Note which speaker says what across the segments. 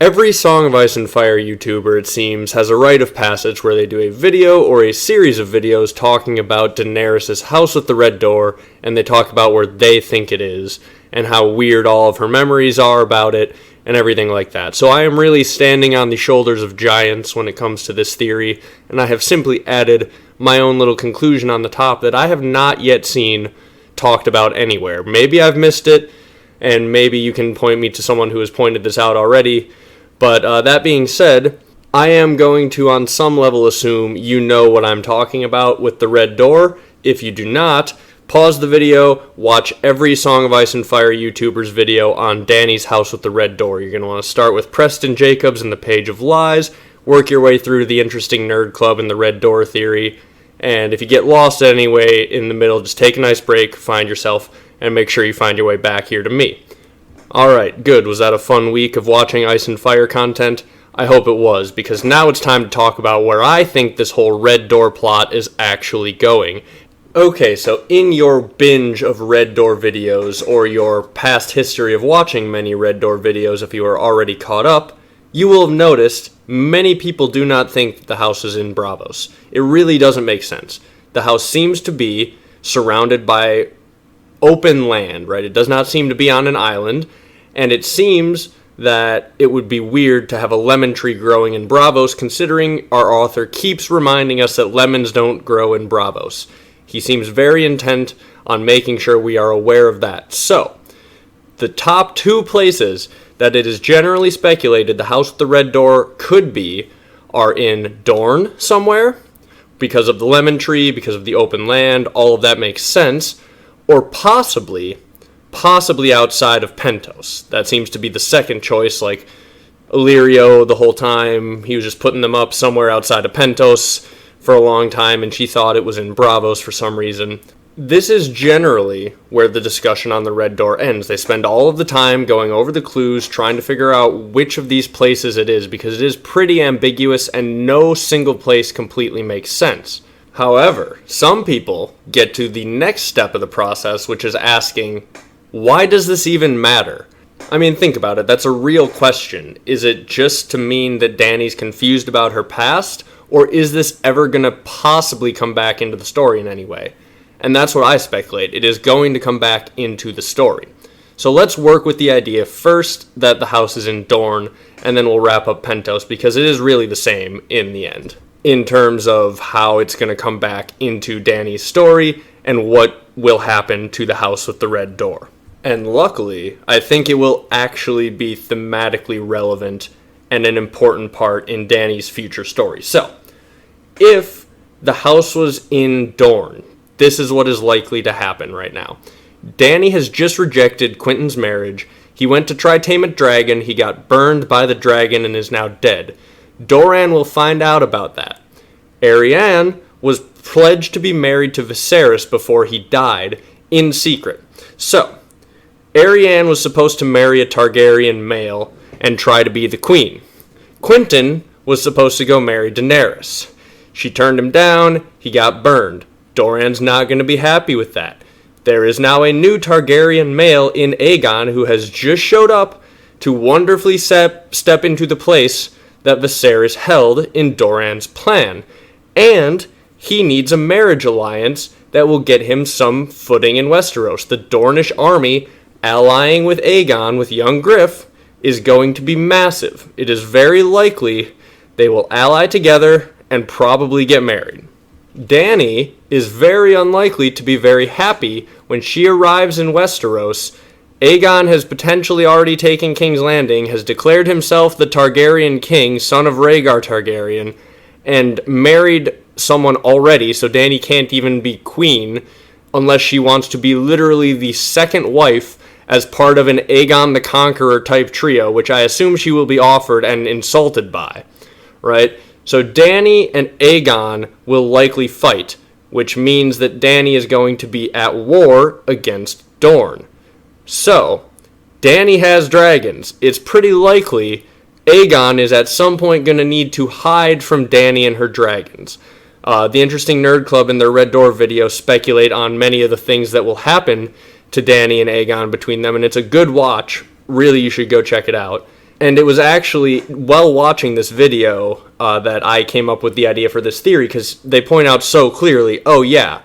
Speaker 1: Every Song of Ice and Fire YouTuber, it seems, has a rite of passage where they do a video or a series of videos talking about Daenerys' house with the red door, and they talk about where they think it is, and how weird all of her memories are about it, and everything like that. So I am really standing on the shoulders of giants when it comes to this theory, and I have simply added my own little conclusion on the top that I have not yet seen talked about anywhere. Maybe I've missed it, and maybe you can point me to someone who has pointed this out already. But that being said, I am going to on some level assume you know what I'm talking about with the red door. If you do not, pause the video, watch every Song of Ice and Fire YouTuber's video on Dany's house with the red door. You're going to want to start with Preston Jacobs and the Page of Lies, work your way through the Interesting Nerd Club and the red door theory, and if you get lost anyway in the middle, just take a nice break, find yourself, and make sure you find your way back here to me. Alright, good. Was that a fun week of watching Ice and Fire content? I hope it was, because now it's time to talk about where I think this whole Red Door plot is actually going. Okay, so in your binge of Red Door videos, or your past history of watching many Red Door videos if you are already caught up, you will have noticed many people do not think that the house is in Braavos. It really doesn't make sense. The house seems to be surrounded by open land, right? It does not seem to be on an island, and it seems that it would be weird to have a lemon tree growing in Braavos, considering our author keeps reminding us that lemons don't grow in Braavos. He seems very intent on making sure we are aware of that. So, the top two places that it is generally speculated the house with the red door could be are in Dorne somewhere, because of the lemon tree, because of the open land, all of that makes sense. Or possibly outside of Pentos. That seems to be the second choice, like Illyrio the whole time. He was just putting them up somewhere outside of Pentos for a long time, and she thought it was in Braavos for some reason. This is generally where the discussion on the Red Door ends. They spend all of the time going over the clues, trying to figure out which of these places it is, because it is pretty ambiguous and no single place completely makes sense. However, some people get to the next step of the process, which is asking, why does this even matter? I mean, think about it. That's a real question. Is it just to mean that Dany's confused about her past, or is this ever going to possibly come back into the story in any way? And that's what I speculate. It is going to come back into the story. So let's work with the idea first that the house is in Dorne, and then we'll wrap up Pentos, because it is really the same in the end, in terms of how it's going to come back into Dany's story and what will happen to the house with the red door. And luckily, I think it will actually be thematically relevant and an important part in Dany's future story. So, if the house was in Dorne, this is what is likely to happen right now. Dany has just rejected Quentyn's marriage. He went to try tame a dragon, he got burned by the dragon and is now dead. Doran will find out about that. Arianne was pledged to be married to Viserys before he died, in secret. So, Arianne was supposed to marry a Targaryen male and try to be the queen. Quentyn was supposed to go marry Daenerys. She turned him down, he got burned. Doran's not going to be happy with that. There is now a new Targaryen male in Aegon who has just showed up to wonderfully step into the place that Viserys held in Doran's plan, and he needs a marriage alliance that will get him some footing in Westeros. The Dornish army allying with Aegon with young Griff is going to be massive. It is very likely they will ally together and probably get married. Dany is very unlikely to be very happy when she arrives in Westeros. Aegon has potentially already taken King's Landing, has declared himself the Targaryen king, son of Rhaegar Targaryen, and married someone already, so Dany can't even be queen unless she wants to be literally the second wife as part of an Aegon the Conqueror type trio, which I assume she will be offered and insulted by, right? So Dany and Aegon will likely fight, which means that Dany is going to be at war against Dorne. So, Dany has dragons. It's pretty likely Aegon is at some point going to need to hide from Dany and her dragons. The Interesting Nerd Club in their Red Door video speculate on many of the things that will happen to Dany and Aegon between them, and it's a good watch. Really, you should go check it out. And it was actually while watching this video that I came up with the idea for this theory, because they point out so clearly, oh yeah,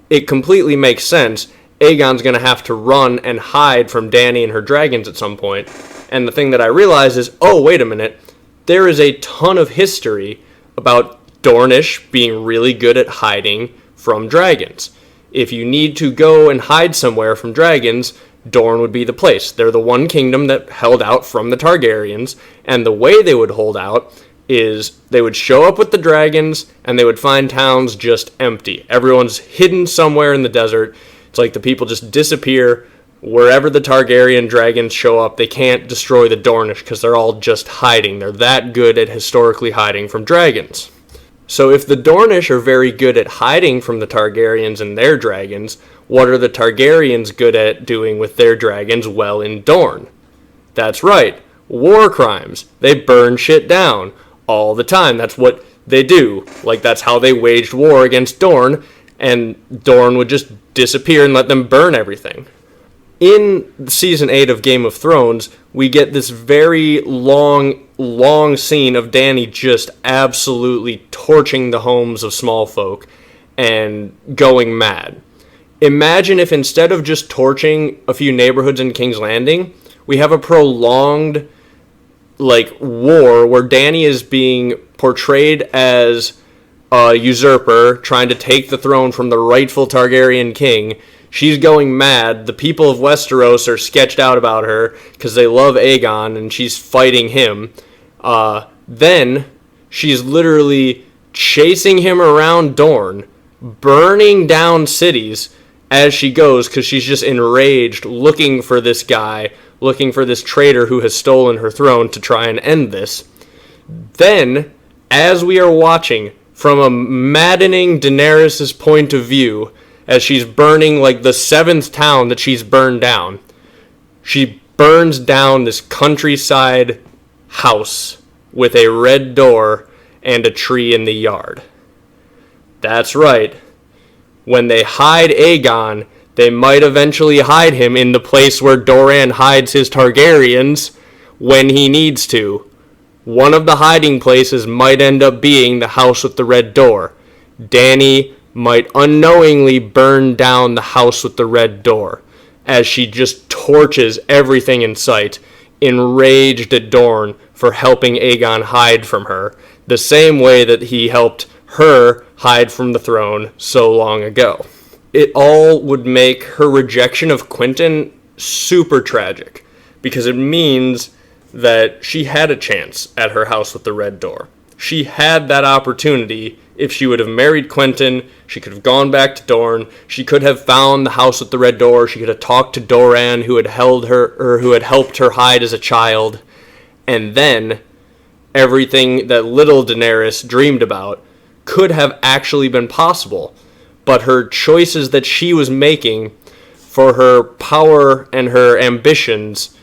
Speaker 1: it completely makes sense. Aegon's going to have to run and hide from Dany and her dragons at some point. And the thing that I realized is, oh, wait a minute, there is a ton of history about Dornish being really good at hiding from dragons. If you need to go and hide somewhere from dragons, Dorne would be the place. They're the one kingdom that held out from the Targaryens, and the way they would hold out is they would show up with the dragons, and they would find towns just empty. Everyone's hidden somewhere in the desert. It's like the people just disappear. Wherever the Targaryen dragons show up, they can't destroy the Dornish because they're all just hiding. They're that good at historically hiding from dragons. So if the Dornish are very good at hiding from the Targaryens and their dragons, what are the Targaryens good at doing with their dragons? Well, in Dorne. That's right, war crimes. They burn shit down all the time. That's what they do. Like, that's how they waged war against Dorne, and Dorne would just disappear and let them burn everything. In Season 8 of Game of Thrones, we get this very long scene of Dany just absolutely torching the homes of small folk and going mad. Imagine if instead of just torching a few neighborhoods in King's Landing, we have a prolonged, war where Dany is being portrayed as a usurper trying to take the throne from the rightful Targaryen king. She's going mad. The people of Westeros are sketched out about her because they love Aegon and she's fighting him. Then she's literally chasing him around Dorne, burning down cities as she goes because she's just enraged, looking for this guy, looking for this traitor who has stolen her throne to try and end this. Then, as we are watching from a maddening Daenerys' point of view, as she's burning the 7th town that she's burned down, she burns down this countryside house with a red door and a tree in the yard. That's right. When they hide Aegon, they might eventually hide him in the place where Doran hides his Targaryens when he needs to. One of the hiding places might end up being the house with the red door. Dany might unknowingly burn down the house with the red door as she just torches everything in sight, enraged at Dorne for helping Aegon hide from her, the same way that he helped her hide from the throne so long ago. It all would make her rejection of Quentyn super tragic, because it means that she had a chance at her house with the red door. She had that opportunity. If she would have married Quentyn, she could have gone back to Dorne. She could have found the house with the red door. She could have talked to Doran, who had held her, or who had helped her hide as a child. And then everything that little Daenerys dreamed about could have actually been possible. But her choices that she was making for her power and her ambitions,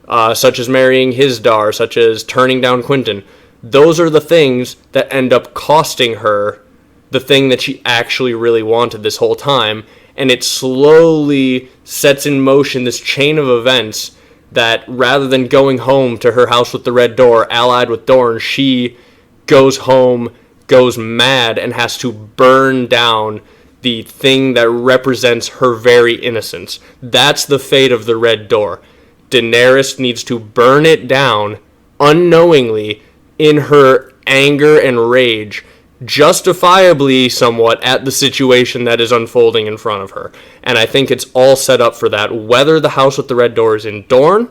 Speaker 1: such as marrying Hisdar, such as turning down Quentyn, those are the things that end up costing her the thing that she actually really wanted this whole time, and it slowly sets in motion this chain of events that rather than going home to her house with the red door allied with Dorne, she goes home, goes mad, and has to burn down the thing that represents her very innocence. That's the fate of the red door. Daenerys needs to burn it down unknowingly in her anger and rage, justifiably somewhat at the situation that is unfolding in front of her. And I think it's all set up for that. Whether the house with the red door is in Dorne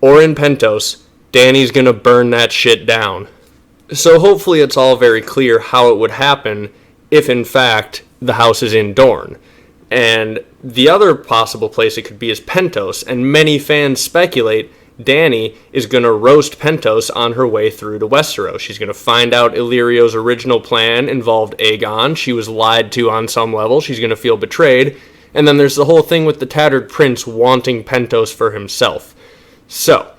Speaker 1: or in Pentos, Dany's gonna burn that shit down. So hopefully it's all very clear how it would happen if in fact the house is in Dorne. And the other possible place it could be is Pentos, and many fans speculate Dany is going to roast Pentos on her way through to Westeros. She's going to find out Illyrio's original plan involved Aegon. She was lied to on some level. She's going to feel betrayed. And then there's the whole thing with the tattered prince wanting Pentos for himself. So,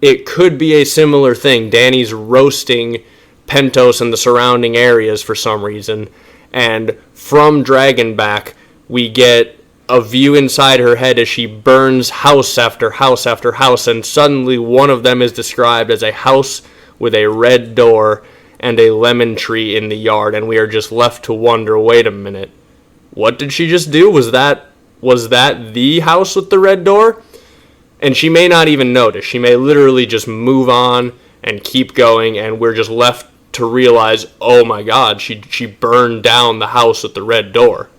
Speaker 1: it could be a similar thing. Dany's roasting Pentos and the surrounding areas for some reason. And from Dragonback, we get a view inside her head as she burns house after house after house, and suddenly one of them is described as a house with a red door and a lemon tree in the yard, and we are just left to wonder, wait a minute, what did she just do? Was that the house with the red door? And she may not even notice. She may literally just move on and keep going, and we're just left to realize, oh my god, she burned down the house with the red door.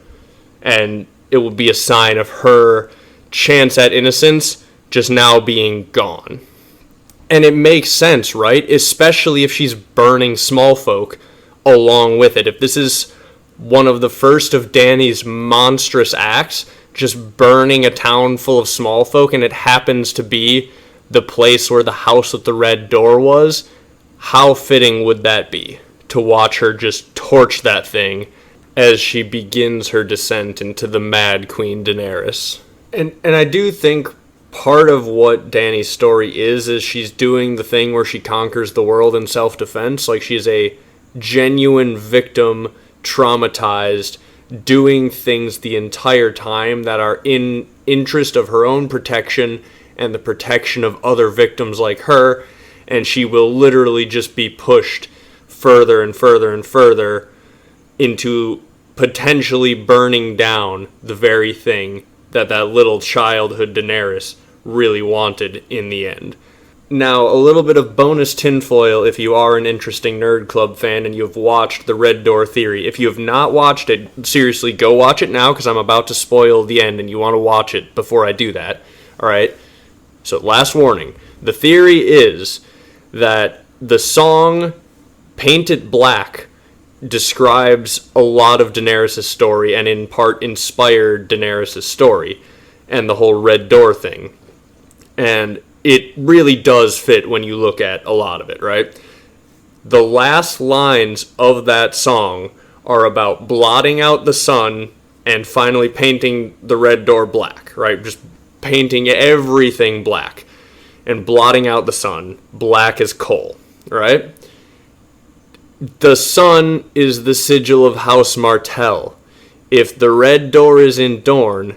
Speaker 1: And it will be a sign of her chance at innocence just now being gone. And it makes sense, right? Especially if she's burning small folk along with it. If this is one of the first of Dany's monstrous acts, just burning a town full of small folk, and it happens to be the place where the house with the red door was, how fitting would that be to watch her just torch that thing as she begins her descent into the Mad Queen Daenerys. And I do think part of what Dany's story is she's doing the thing where she conquers the world in self-defense. Like, she's a genuine victim, traumatized, doing things the entire time that are in interest of her own protection and the protection of other victims like her, and she will literally just be pushed further and further and further into potentially burning down the very thing that little childhood Daenerys really wanted in the end. Now, a little bit of bonus tinfoil if you are an interesting Nerd Club fan and you've watched The Red Door Theory. If you have not watched it, seriously, go watch it now, because I'm about to spoil the end and you want to watch it before I do that. Alright? So, last warning. The theory is that the song Paint It Black describes a lot of Daenerys' story, and in part inspired Daenerys' story and the whole Red Door thing. And it really does fit when you look at a lot of it, right? The last lines of that song are about blotting out the sun and finally painting the red door black, right? Just painting everything black and blotting out the sun, black as coal, right? The sun is the sigil of House Martell. If the red door is in Dorne,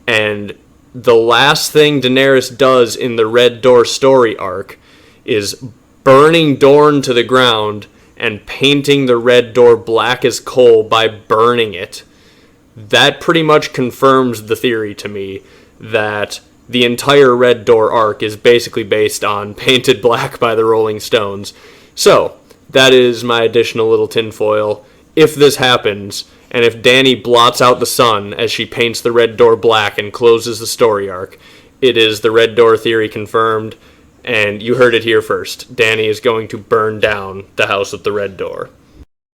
Speaker 1: and the last thing Daenerys does in the Red Door story arc is burning Dorne to the ground and painting the Red Door black as coal by burning it, that pretty much confirms the theory to me that the entire Red Door arc is basically based on Painted Black by the Rolling Stones. So, that is my additional little tinfoil. If this happens, and if Dany blots out the sun as she paints the Red Door black and closes the story arc, it is the Red Door theory confirmed, and you heard it here first. Dany is going to burn down the House with the Red Door.